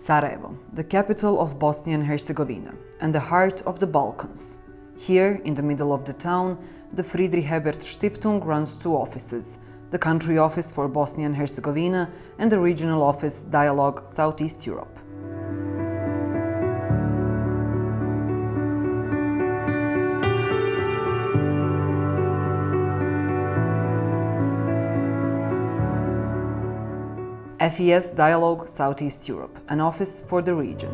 Sarajevo, the capital of Bosnia and Herzegovina and the heart of the Balkans. Here, in the middle of the town, the Friedrich-Ebert-Stiftung runs two offices, the country office for Bosnia and Herzegovina and the regional office Dialogue Southeast Europe. FES Dialogue Southeast Europe, an office for the region.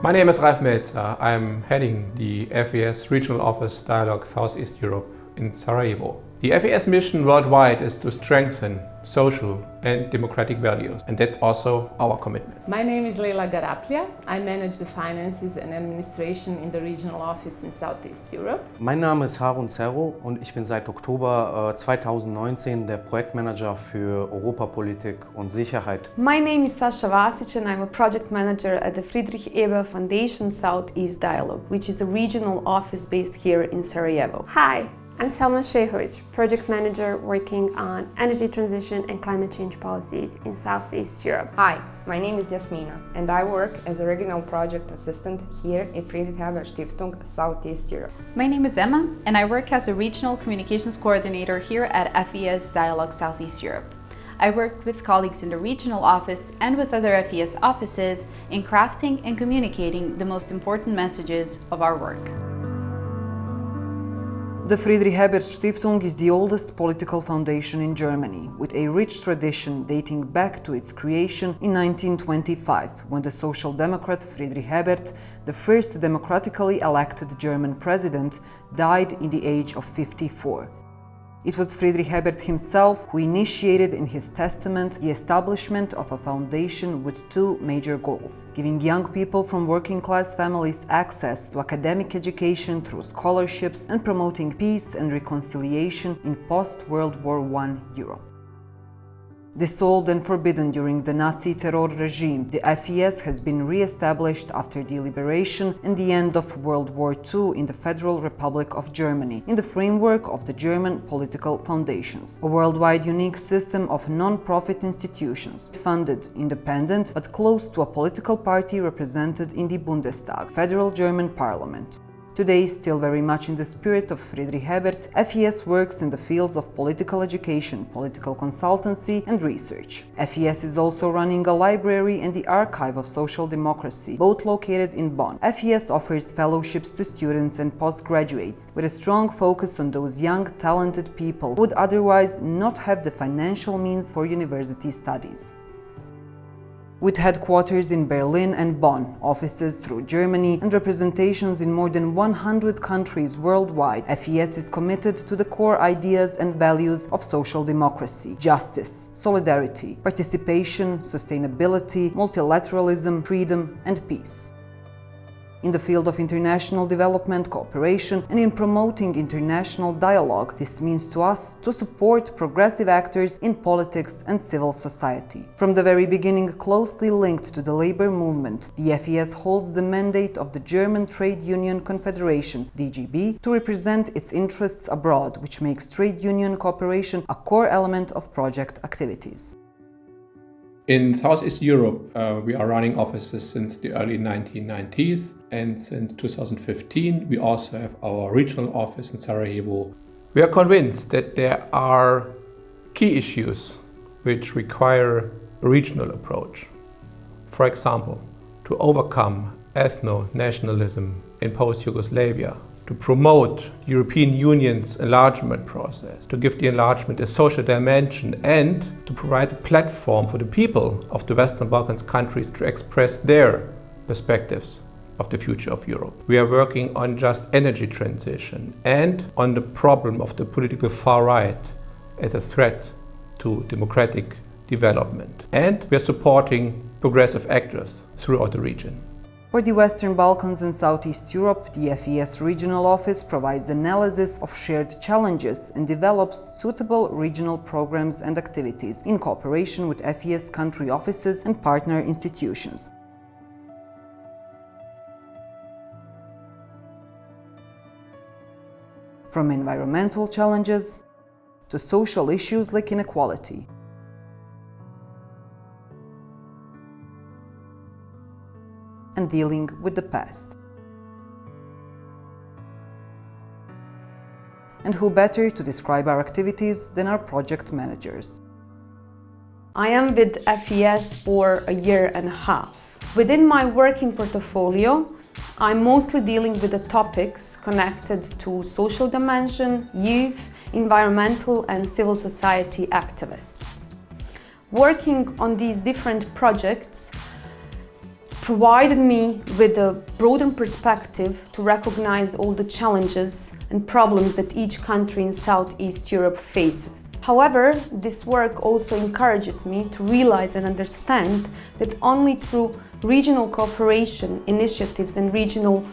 My name is Ralf Melzer. I'm heading the FES Regional Office Dialogue Southeast Europe in Sarajevo. The FES mission worldwide is to strengthen social and democratic values, and that's also our commitment. My name is Leila Garaplia. I manage the finances and administration in the regional office in Southeast Europe. Mein Name ist Harun Cerro und ich bin seit Oktober 2019 der Projektmanager für Europapolitik und Sicherheit. My name is Sasha Vasic and I'm a project manager at the Friedrich-Ebert Foundation Southeast Dialogue, which is a regional office based here in Sarajevo. Hi, I'm Selma Shehovic, project manager working on energy transition and climate change policies in Southeast Europe. Hi, my name is Yasmina and I work as a regional project assistant here in Friedrich-Ebert-Stiftung, Southeast Europe. My name is Emma and I work as a regional communications coordinator here at FES Dialogue Southeast Europe. I work with colleagues in the regional office and with other FES offices in crafting and communicating the most important messages of our work. The Friedrich-Ebert-Stiftung is the oldest political foundation in Germany, with a rich tradition dating back to its creation in 1925, when the Social Democrat Friedrich Ebert, the first democratically elected German president, died in the age of 54. It was Friedrich Ebert himself who initiated in his testament the establishment of a foundation with two major goals: giving young people from working-class families access to academic education through scholarships and promoting peace and reconciliation in post-World War I Europe. Dissolved and forbidden during the Nazi terror regime, the FES has been re-established after the liberation and the end of World War II in the Federal Republic of Germany, in the framework of the German political foundations, a worldwide unique system of non-profit institutions, funded, independent, but close to a political party represented in the Bundestag, federal German parliament. Today, still very much in the spirit of Friedrich Ebert, FES works in the fields of political education, political consultancy and research. FES is also running a library and the archive of social democracy, both located in Bonn. FES offers fellowships to students and postgraduates, with a strong focus on those young, talented people who would otherwise not have the financial means for university studies. With headquarters in Berlin and Bonn, offices through Germany, and representations in more than 100 countries worldwide, FES is committed to the core ideas and values of social democracy: justice, solidarity, participation, sustainability, multilateralism, freedom, and peace. In the field of international development cooperation and in promoting international dialogue, this means to us to support progressive actors in politics and civil society. From the very beginning closely linked to the labor movement, the FES holds the mandate of the German Trade Union Confederation, DGB, to represent its interests abroad, which makes trade union cooperation a core element of project activities. In Southeast Europe, we are running offices since the early 1990s, and since 2015 we also have our regional office in Sarajevo. We are convinced that there are key issues which require a regional approach. For example, to overcome ethno-nationalism in post-Yugoslavia, to promote European Union's enlargement process, to give the enlargement a social dimension, and to provide a platform for the people of the Western Balkans countries to express their perspectives of the future of Europe. We are working on just energy transition and on the problem of the political far right as a threat to democratic development. And we are supporting progressive actors throughout the region. For the Western Balkans and Southeast Europe, the FES Regional Office provides analysis of shared challenges and develops suitable regional programs and activities in cooperation with FES country offices and partner institutions. From environmental challenges to social issues like inequality. and dealing with the past. And who better to describe our activities than our project managers? I am with FES for a year and a half. Within my working portfolio, I'm mostly dealing with the topics connected to social dimension, youth, environmental and civil society activists. Working on these different projects provided me with a broader perspective to recognize all the challenges and problems that each country in Southeast Europe faces. However, this work also encourages me to realize and understand that only through regional cooperation initiatives and regional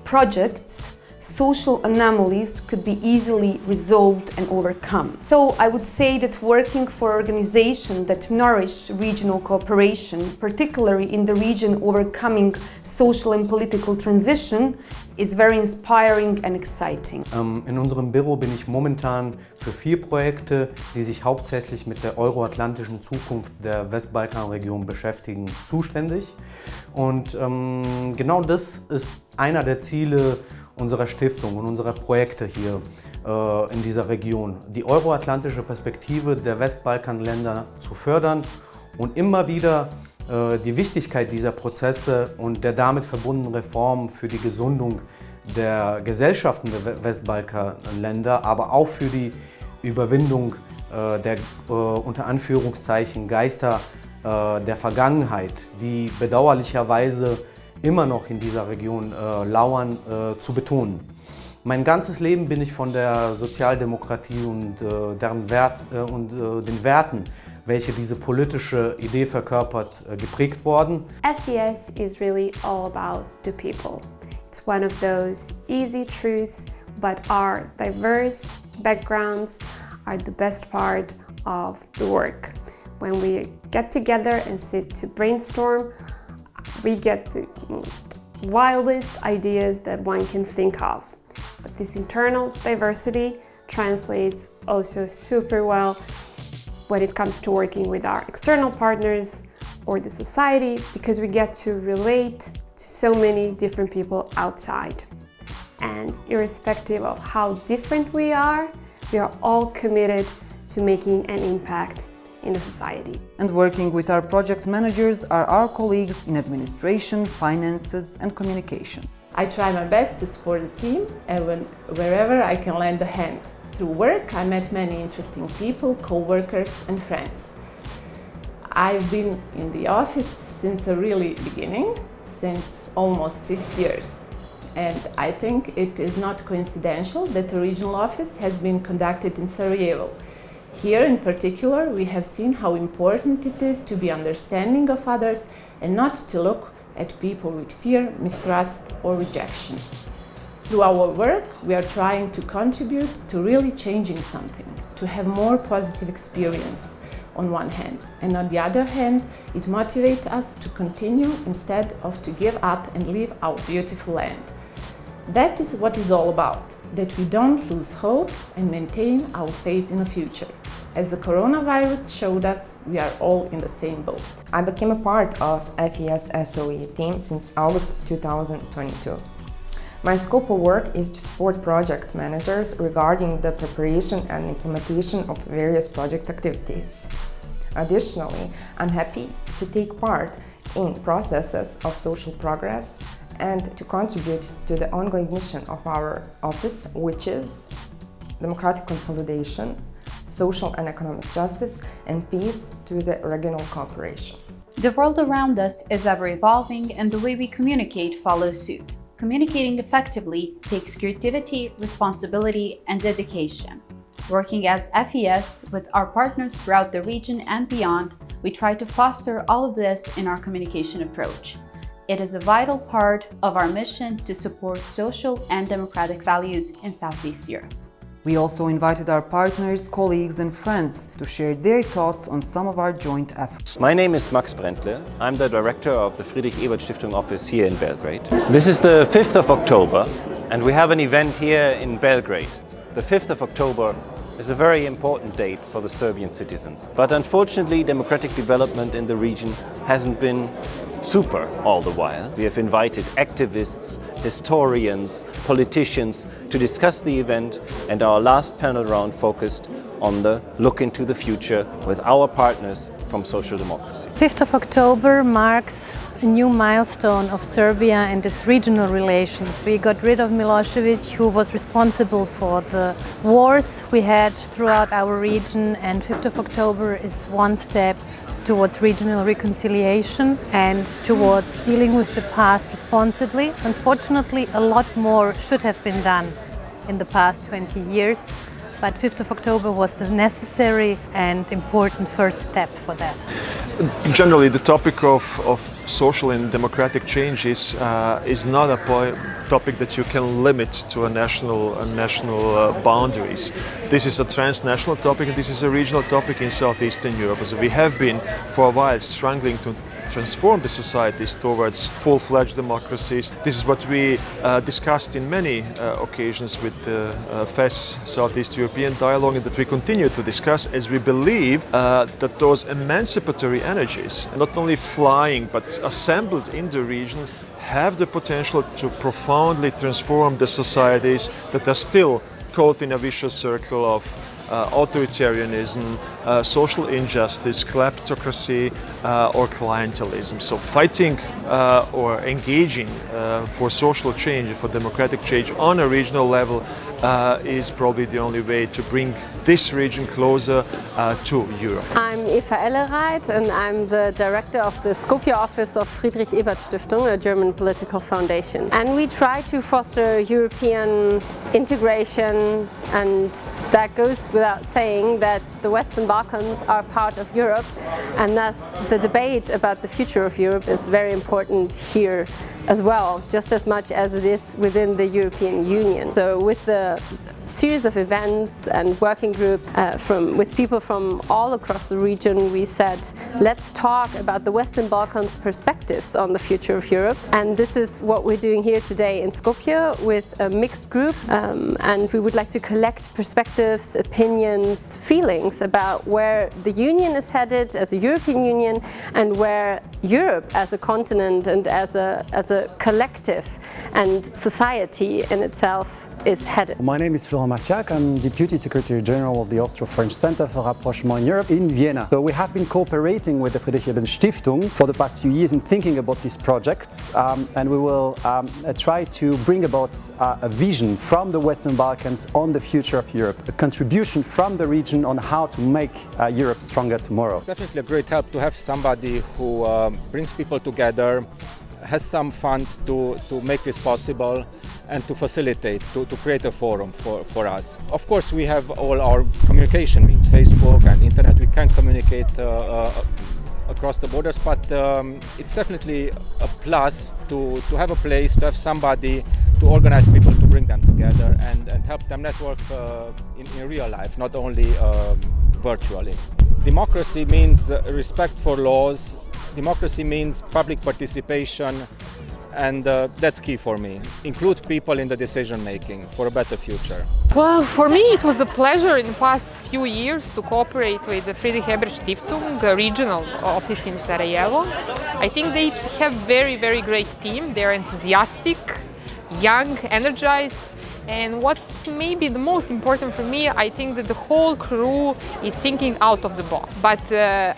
projects, social anomalies could be easily resolved and overcome. So I would say that working for organizations that nourish regional cooperation, particularly in the region overcoming social and political transition, is very inspiring and exciting. In unserem Büro bin ich momentan für 4 Projekte, die sich hauptsächlich mit der euroatlantischen Zukunft der Westbalkanregion beschäftigen, zuständig. Und genau das ist einer der Ziele unserer Stiftung und unserer Projekte hier in dieser Region, die euroatlantische Perspektive der Westbalkanländer zu fördern und immer wieder die Wichtigkeit dieser Prozesse und der damit verbundenen Reformen für die Gesundung der Gesellschaften der Westbalkanländer, aber auch für die Überwindung der unter Anführungszeichen Geister der Vergangenheit, die bedauerlicherweise immer noch in dieser Region lauern, zu betonen. Mein ganzes Leben bin ich von der Sozialdemokratie und den Werten, welche diese politische Idee verkörpert, geprägt worden. FES is really all about the people. It's one of those easy truths, but our diverse backgrounds are the best part of the work. When we get together and sit to brainstorm, we get the most wildest ideas that one can think of. But this internal diversity translates also super well when it comes to working with our external partners or the society, because we get to relate to so many different people outside. And irrespective of how different we are all committed to making an impact in the society. And working with our project managers are our colleagues in administration, finances and communication. I try my best to support the team and wherever I can lend a hand. Through work, I met many interesting people, co-workers and friends. I've been in the office since the really beginning, since almost 6 years. And I think it is not coincidental that the regional office has been conducted in Sarajevo. Here in particular, we have seen how important it is to be understanding of others and not to look at people with fear, mistrust or rejection. Through our work, we are trying to contribute to really changing something, to have more positive experience on one hand, and on the other hand, it motivates us to continue instead of to give up and leave our beautiful land. That is what it's all about, that we don't lose hope and maintain our faith in the future. As the coronavirus showed us, we are all in the same boat. I became a part of FES SOE team since August 2022. My scope of work is to support project managers regarding the preparation and implementation of various project activities. Additionally, I'm happy to take part in processes of social progress and to contribute to the ongoing mission of our office, which is democratic consolidation, social and economic justice, and peace through the regional cooperation. The world around us is ever evolving, and the way we communicate follows suit. Communicating effectively takes creativity, responsibility, and dedication. Working as FES with our partners throughout the region and beyond, we try to foster all of this in our communication approach. It is a vital part of our mission to support social and democratic values in Southeast Europe. We also invited our partners, colleagues and friends to share their thoughts on some of our joint efforts. My name is Max Brentle. I'm the director of the Friedrich-Ebert-Stiftung office here in Belgrade. This is the 5th of October and we have an event here in Belgrade. The 5th of October is a very important date for the Serbian citizens. But unfortunately, democratic development in the region hasn't been super all the while. We have invited activists, historians, politicians to discuss the event, and our last panel round focused on the look into the future with our partners from social democracy. 5th of October marks a new milestone of Serbia and its regional relations. We got rid of Milosevic, who was responsible for the wars we had throughout our region, and 5th of October is one step towards regional reconciliation and towards dealing with the past responsibly. Unfortunately, a lot more should have been done in the past 20 years. But 5th of October was the necessary and important first step for that. Generally, the topic of social and democratic change is not a topic that you can limit to national boundaries. This is a transnational topic, and this is a regional topic in Southeastern Europe. So we have been for a while struggling to transform the societies towards full-fledged democracies. This is what we discussed in many occasions with the FES Southeast European Dialogue, and that we continue to discuss, as we believe that those emancipatory energies, not only flying but assembled in the region, have the potential to profoundly transform the societies that are still caught in a vicious circle of authoritarianism, social injustice, kleptocracy, or clientelism. So fighting or engaging for social change, for democratic change on a regional level is probably the only way to bring this region closer to Europe. I'm Eva Ellereit, and I'm the director of the Skopje office of Friedrich-Ebert-Stiftung, a German political foundation. And we try to foster European integration, and that goes without saying that the Western Balkans are part of Europe, and thus the debate about the future of Europe is very important here as well, just as much as it is within the European Union. So with the series of events and working groups with people from all across the region, we said, let's talk about the Western Balkans perspectives on the future of Europe. And this is what we're doing here today in Skopje with a mixed group, and we would like to collect perspectives, opinions, feelings about where the Union is headed as a European Union, and where Europe as a continent and as a collective and society in itself is headed. My name is Florent Massiac. I'm Deputy Secretary General of the Austro-French Center for Rapprochement in Europe in Vienna. So we have been cooperating with the Friedrich-Ebert-Stiftung for the past few years in thinking about these projects, and we will try to bring about a vision from the Western Balkans on the future of Europe, a contribution from the region on how to make Europe stronger tomorrow. It's definitely a great help to have somebody who brings people together, has some funds to make this possible and to facilitate, to create a forum for us. Of course, we have all our communication means, Facebook and internet. We can communicate across the borders, but it's definitely a plus to have a place, to have somebody to organize people, to bring them together and help them network in real life, not only virtually. Democracy means respect for laws. Democracy means public participation, and that's key for me. Include people in the decision making for a better future. Well, for me it was a pleasure in the past few years to cooperate with the Friedrich-Ebert-Stiftung, a regional office in Sarajevo. I think they have very, very great team. They're enthusiastic, young, energized. And what's maybe the most important for me, I think that the whole crew is thinking out of the box. But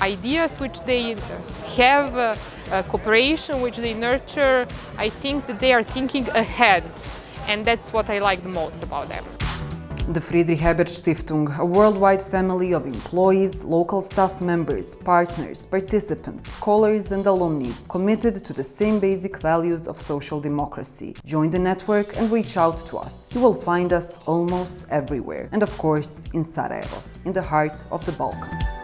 ideas which they have, cooperation which they nurture, I think that they are thinking ahead. And that's what I like the most about them. The Friedrich-Ebert-Stiftung, a worldwide family of employees, local staff members, partners, participants, scholars and alumni committed to the same basic values of social democracy. Join the network and reach out to us. You will find us almost everywhere. And of course, in Sarajevo, in the heart of the Balkans.